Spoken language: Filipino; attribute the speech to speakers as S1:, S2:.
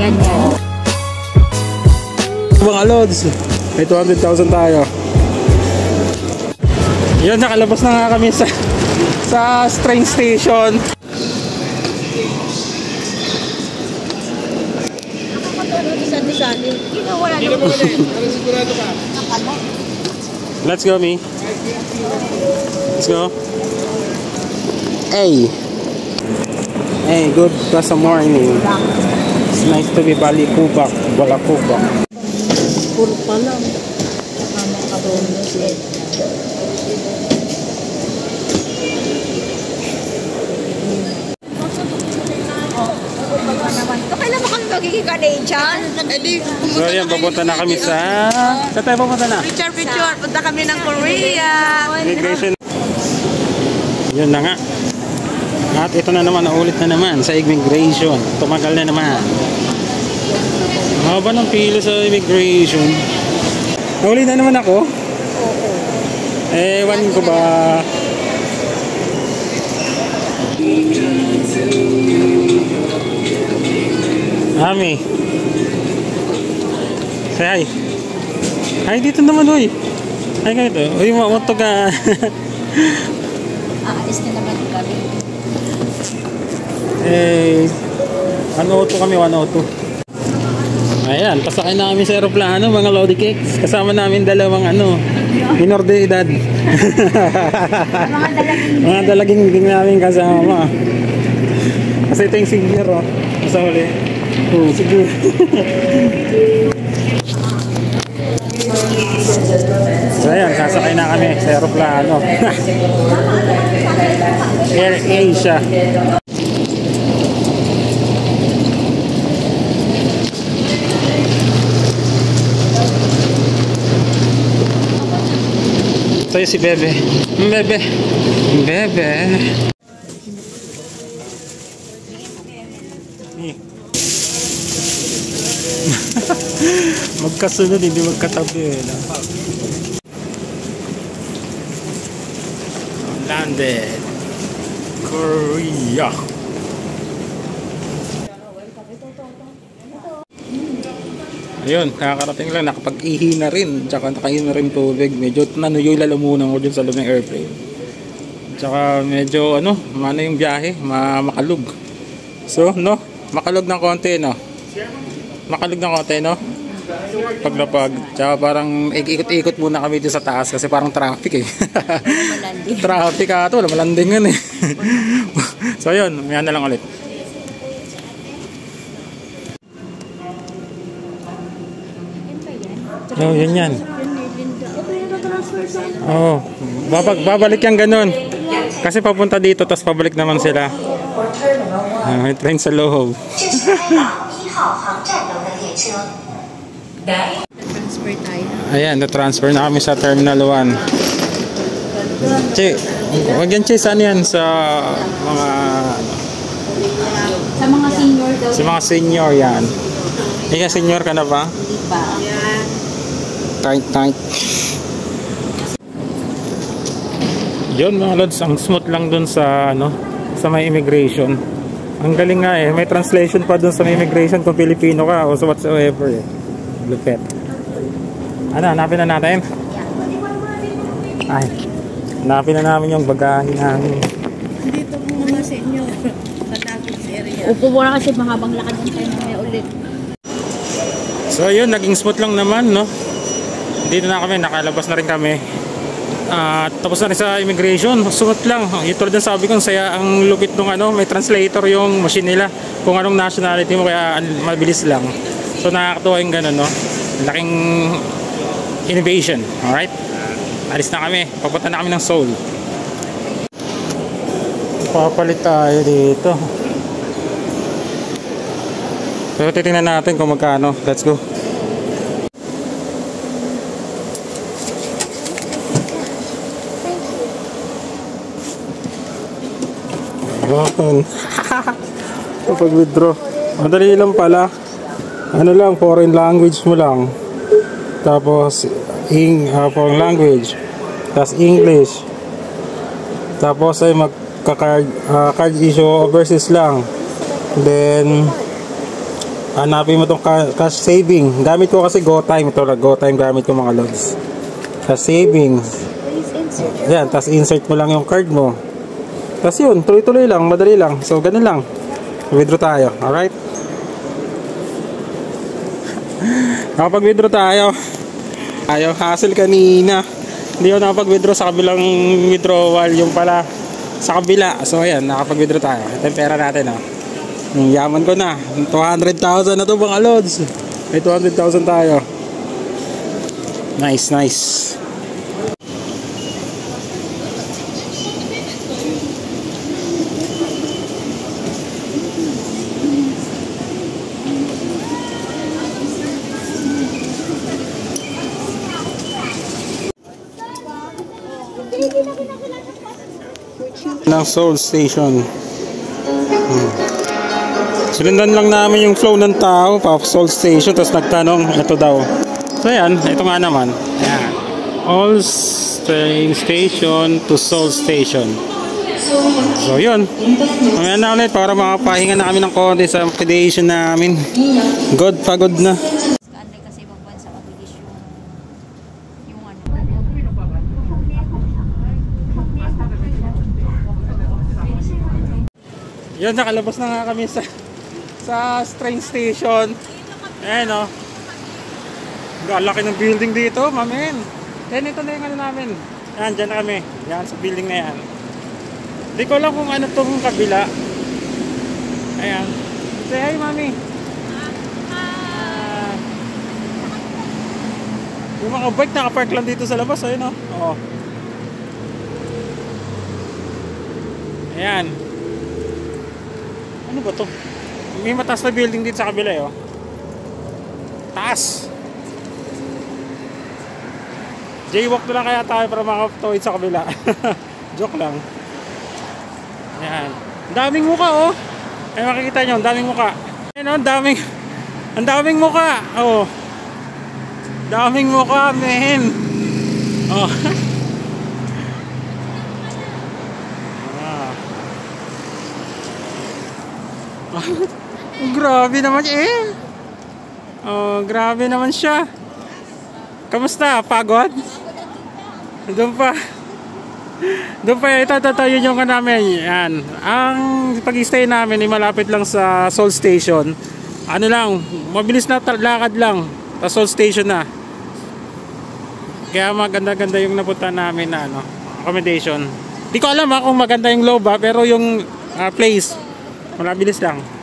S1: Ganyan.
S2: Mga lods, may 200,000 tayo. Yun, nakalabas na nga kami sa train station. Let's go, me. Let's go. Hey. Hey, good plus morning. It's nice to be Balikubak, Balakubak.
S1: Puro pa lang. Saka makaroni siya.
S3: Kailan mo kami magiging Canadian?
S2: So yan, papunta na kami sa... Saan tayo papunta na?
S3: Picture. Punta kami ng Korea.
S2: Immigration. Yun na nga. At ito na naman, naulit na naman sa immigration. Tumagal na naman. Haba ng pila sa immigration. Nauli na naman ako?
S3: Oo.
S2: Ewan ko ba? Ami. Say hi. Hi dito naman, uy. Hi ka dito. Uy, mamoto ka.
S1: Aalis na naman kami.
S2: Ano kami, 102. Ayan, pasakay na kami sa aeroplano, mga Lodi Cakes. Kasama namin dalawang minor de edad. Mga dalaging din namin kasama. Kasi ito yung senior, oh. Nasa huli. Oh, sige. So ayan, sasakay na kami sa aeroplano. Air Asia. Ito si Bebe. Bebe. Bebe. Magkasunod, hindi magkatabi. Landed. Korea. Ayun, nakakarating lang, nakapag-ihi na rin, tsaka nakainom na rin tubig. Medyo nanuyuy lalamunan ko dyan sa loob ng airplane. Tsaka medyo mana yung biyahe, makalug. So, makalug ng konti, makalug ng konti, paglapag. Tsaka parang ikot-ikot muna kami dito sa taas kasi parang traffic Traffic ato, wala malandingan So ayun, mayan na lang ulit. Oh, yun yan. Oh, babalik yan ganun. Kasi papunta dito, tapos pabalik naman sila. May train sa loob.
S1: Transfer tayo.
S2: Ayan, na-transfer na kami sa Terminal 1. Che, wag yan, Che, saan yan? Sa mga
S1: senior daw.
S2: sa mga senior yan. Ika, senior ka na ba?
S1: Hindi pa.
S2: Tight. Yun mga lods, ang smooth lang dun sa sa may immigration. Ang galing nga may translation pa dun sa may immigration kung Filipino ka o so whatsoever Lupet. Hanapin na natin? Ay, hanapin na namin yung bagahe namin.
S1: Dito muna sa inyo. Sa luggage area. Upo muna kasi mahabang lakad din tayo na ulit.
S2: So yun, naging smooth lang naman, Dito na kami, nakalabas na rin kami. Tapos na rin sa immigration, smooth lang. Yung tulad ng sabi ko, saya ang lupit nung may translator yung machine nila kung anong nationality mo, kaya mabilis lang. So nakakatuwa yung gano'n, laking innovation. Alright, alis na kami, papunta na kami ng Seoul. Papalit tayo dito. So titingnan natin kung magkano. Let's go. Kapag withdraw madali lang pala, foreign language mo lang, tapos foreign language, tapos English, tapos ay magka-card issue overseas lang, then Hanapin mo tong cash saving. Gamit ko kasi GoTime. Ito lang, GoTime gamit ko mga lods. Cash savings. Yan, tapos insert mo lang yung card mo. Tapos yun, tuloy-tuloy lang, madali lang. So, ganun lang. Withdraw tayo, alright? Nakapag-withdraw tayo. Ayaw, hassle kanina. Hindi ako nakapag-withdraw sa kabilang withdrawal. Yung pala sa kabila. So, ayan, nakapag-withdraw tayo. Ito yung pera natin, oh. Yaman ko na. 200,000 na to mga lods. May 200,000 tayo. Nice, nice. Ng Soul Station. Sinundan lang namin yung flow ng tao pa Soul Station, tapos nagtanong ito daw. So yan, ito nga naman. Yan. All train station to Soul Station. So yun. Mamaya na ulit para makapahinga na kami ng konti sa accommodation namin. God, pagod na.
S1: Kasi ibang bansa mabilis yung ano.
S2: Yun, nakalabas na nga kami sa train station. Ayan o. Ang laki ng building dito, mamen. Then ito na yung ano namin. Yan, dyan na kami. Yan, sa building na yan. Hindi ko alam kung ano itong kabila. Ayan. Say hi, mami. Yung mga bike nakapark lang dito sa labas. Ayun o. Oo. Ayan. Ano ba to? May mataas na building dito sa kabila eh, oh. Taas. Jaywalk na lang kaya tayo para makapatawid sa kabila. Joke lang. Ayan. Ang daming muka, oh. Ay, makikita nyo, ang daming muka. Ayan, oh, ang daming muka. Oh. Daming muka, men. Oh. Grabe naman siya eh. Oh, grabe naman siya. Kamusta? Pagod? Doon pa. Doon pa itatayo yung ka namin. Yan. Ang pag-stay namin ay malapit lang sa Soul Station. Ano lang, mabilis na lakad lang. Sa Soul Station na. Kaya maganda-ganda yung napunta namin na ano, accommodation. Di ko alam kung maganda yung loob pero yung place, mabilis lang.